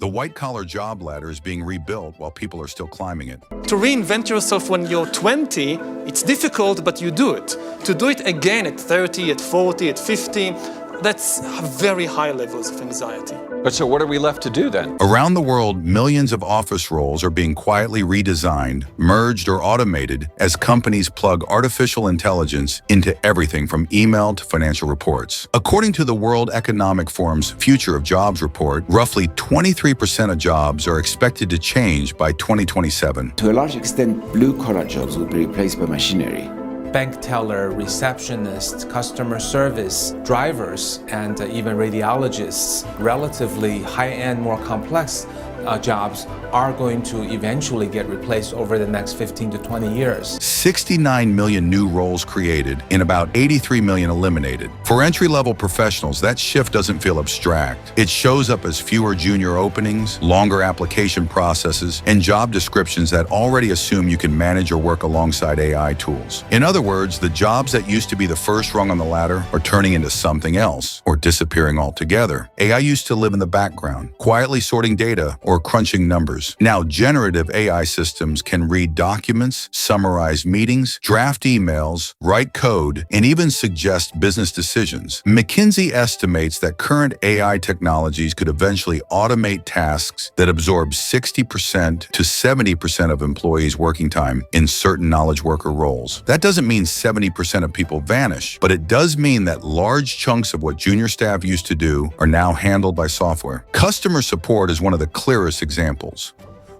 The white-collar job ladder is being rebuilt while people are still climbing it. To reinvent yourself when you're 20, it's difficult, but you do it. To do it again at 30, at 40, at 50, that's very high levels of anxiety. But so what are we left to do then? Around the world, millions of office roles are being quietly redesigned, merged, or automated as companies plug artificial intelligence into everything from email to financial reports. According to the World Economic Forum's Future of Jobs report, roughly 23% of jobs are expected to change by 2027. To a large extent, blue-collar jobs will be replaced by machinery. Bank teller, receptionists, customer service, drivers, and even radiologists, relatively high-end, more complex jobs are going to eventually get replaced over the next 15 to 20 years. 69 million new roles created and about 83 million eliminated. For entry-level professionals, that shift doesn't feel abstract. It shows up as fewer junior openings, longer application processes, and job descriptions that already assume you can manage or work alongside AI tools. In other words, the jobs that used to be the first rung on the ladder are turning into something else or disappearing altogether. AI used to live in the background, quietly sorting data or crunching numbers. Now, generative AI systems can read documents, summarize meetings, draft emails, write code, and even suggest business decisions. McKinsey estimates that current AI technologies could eventually automate tasks that absorb 60% to 70% of employees' working time in certain knowledge worker roles. That doesn't mean 70% of people vanish, but it does mean that large chunks of what junior staff used to do are now handled by software. Customer support is one of the clearest examples.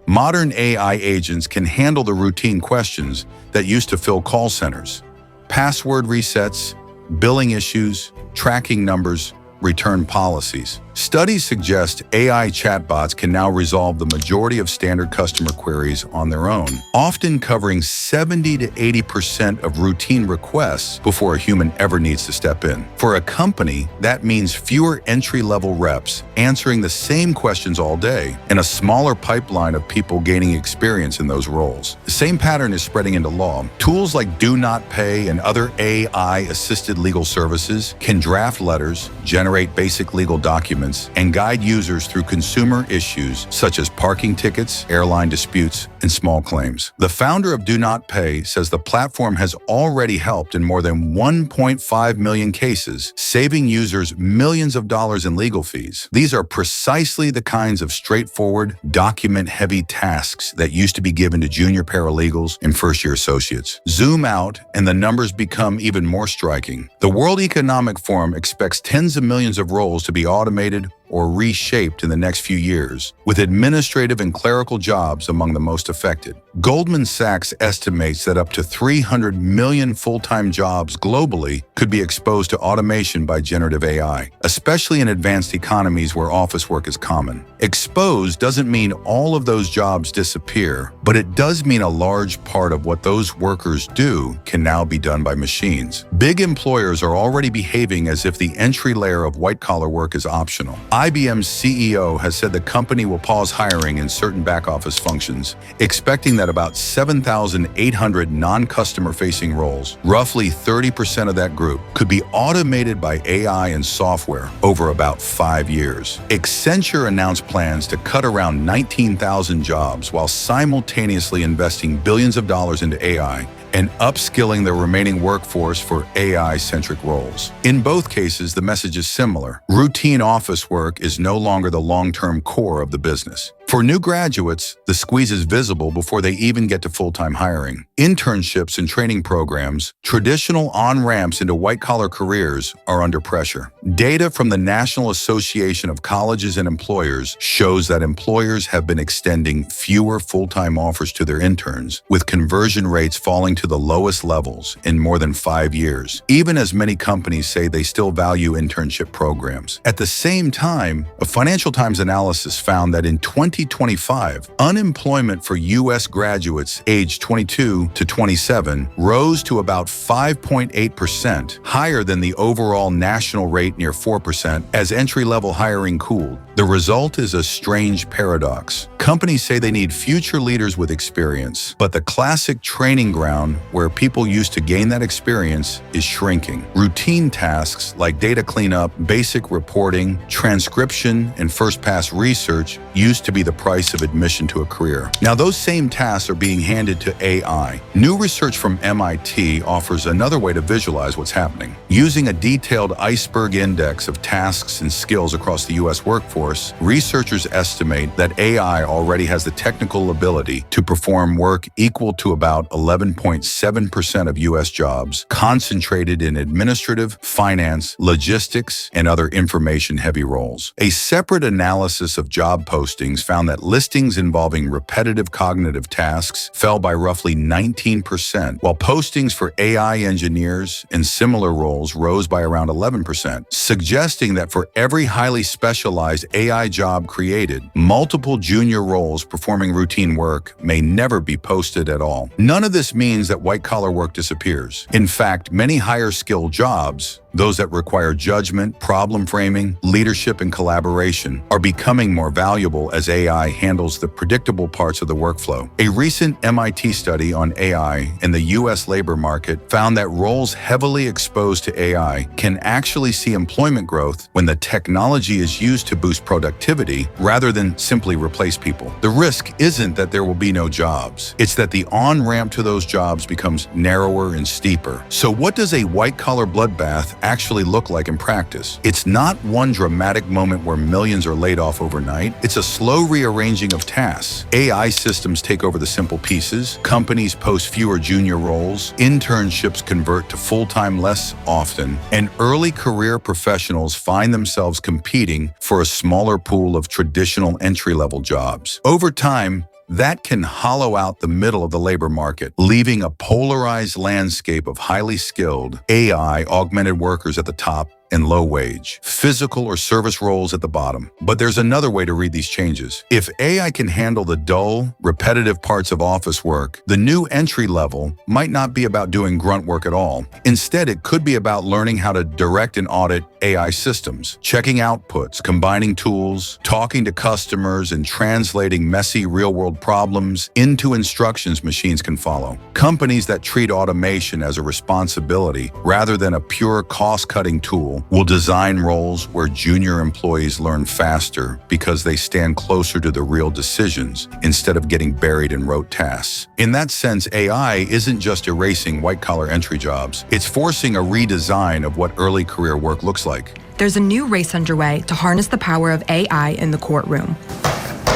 Modern AI agents can handle the routine questions that used to fill call centers. Password resets, billing issues, tracking numbers, return policies. Studies suggest AI chatbots can now resolve the majority of standard customer queries on their own, often covering 70 to 80% of routine requests before a human ever needs to step in. For a company, that means fewer entry-level reps answering the same questions all day and a smaller pipeline of people gaining experience in those roles. The same pattern is spreading into law. Tools like Do Not Pay and other AI-assisted legal services can draft letters, generate basic legal documents, and guide users through consumer issues such as parking tickets, airline disputes, and small claims. The founder of Do Not Pay says the platform has already helped in more than 1.5 million cases, saving users millions of dollars in legal fees. These are precisely the kinds of straightforward, document-heavy tasks that used to be given to junior paralegals and first-year associates. Zoom out, and the numbers become even more striking. The World Economic Forum expects tens of millions of roles to be automated or reshaped in the next few years, with administrative and clerical jobs among the most affected. Goldman Sachs estimates that up to 300 million full-time jobs globally could be exposed to automation by generative AI, especially in advanced economies where office work is common. Exposed doesn't mean all of those jobs disappear, but it does mean a large part of what those workers do can now be done by machines. Big employers are already behaving as if the entry layer of white-collar work is optional. IBM's CEO has said the company will pause hiring in certain back-office functions, expecting that about 7,800 non-customer-facing roles, roughly 30% of that group, could be automated by AI and software over about 5 years. Accenture announced plans to cut around 19,000 jobs while simultaneously investing billions of dollars into AI and upskilling the remaining workforce for AI-centric roles. In both cases, the message is similar. Routine office work is no longer the long-term core of the business. For new graduates, the squeeze is visible before they even get to full-time hiring. Internships and training programs, traditional on-ramps into white-collar careers, are under pressure. Data from the National Association of Colleges and Employers shows that employers have been extending fewer full-time offers to their interns, with conversion rates falling to the lowest levels in more than 5 years, even as many companies say they still value internship programs. At the same time, a Financial Times analysis found that in 20 2025, unemployment for U.S. graduates aged 22 to 27 rose to about 5.8%, higher than the overall national rate near 4% as entry-level hiring cooled. The result is a strange paradox. Companies say they need future leaders with experience, but the classic training ground where people used to gain that experience is shrinking. Routine tasks like data cleanup, basic reporting, transcription, and first-pass research used to be the price of admission to a career. Now those same tasks are being handed to AI. New research from MIT offers another way to visualize what's happening. Using a detailed iceberg index of tasks and skills across the U.S. workforce, researchers estimate that AI already has the technical ability to perform work equal to about 11.7% of U.S. jobs, concentrated in administrative, finance, logistics, and other information-heavy roles. A separate analysis of job postings found that listings involving repetitive cognitive tasks fell by roughly 19%, while postings for AI engineers and similar roles rose by around 11%, suggesting that for every highly specialized AI job created, multiple junior roles performing routine work may never be posted at all. None of this means that white-collar work disappears. In fact, many higher-skilled jobs, those that require judgment, problem framing, leadership, and collaboration, are becoming more valuable as AI handles the predictable parts of the workflow. A recent MIT study on AI in the U.S. labor market found that roles heavily exposed to AI can actually see employment growth when the technology is used to boost productivity rather than simply replace people. The risk isn't that there will be no jobs. It's that the on-ramp to those jobs becomes narrower and steeper. So what does a white-collar bloodbath actually look like in practice? It's not one dramatic moment where millions are laid off overnight. It's a slow rearranging of tasks. AI systems take over the simple pieces, companies post fewer junior roles, internships convert to full-time less often, and early career professionals find themselves competing for a smaller pool of traditional entry-level jobs. Over time, that can hollow out the middle of the labor market, leaving a polarized landscape of highly skilled, AI-augmented workers at the top and low wage, physical or service roles at the bottom. But there's another way to read these changes. If AI can handle the dull, repetitive parts of office work, the new entry level might not be about doing grunt work at all. Instead, it could be about learning how to direct and audit AI systems, checking outputs, combining tools, talking to customers, and translating messy real-world problems into instructions machines can follow. Companies that treat automation as a responsibility rather than a pure cost-cutting tool will design roles where junior employees learn faster because they stand closer to the real decisions instead of getting buried in rote tasks. In that sense, AI isn't just erasing white-collar entry jobs. It's forcing a redesign of what early career work looks like. There's a new race underway to harness the power of AI in the courtroom.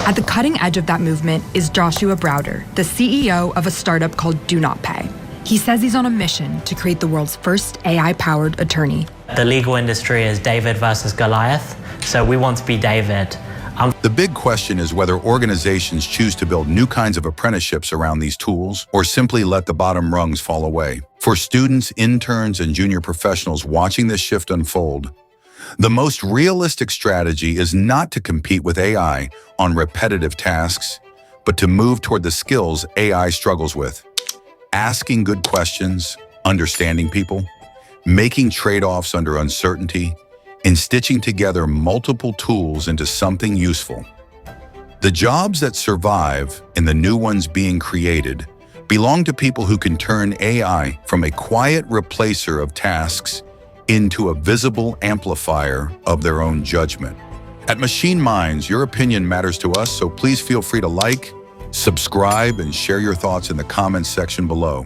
At the cutting edge of that movement is Joshua Browder, the CEO of a startup called Do Not Pay. He says he's on a mission to create the world's first AI-powered attorney. The legal industry is David versus Goliath, so we want to be David. The big question is whether organizations choose to build new kinds of apprenticeships around these tools or simply let the bottom rungs fall away. For students, interns, and junior professionals watching this shift unfold, the most realistic strategy is not to compete with AI on repetitive tasks, but to move toward the skills AI struggles with. Asking good questions, understanding people, making trade-offs under uncertainty, and stitching together multiple tools into something useful. The jobs that survive and the new ones being created belong to people who can turn AI from a quiet replacer of tasks into a visible amplifier of their own judgment. At Machine Minds, your opinion matters to us, so please feel free to like, subscribe, and share your thoughts in the comments section below.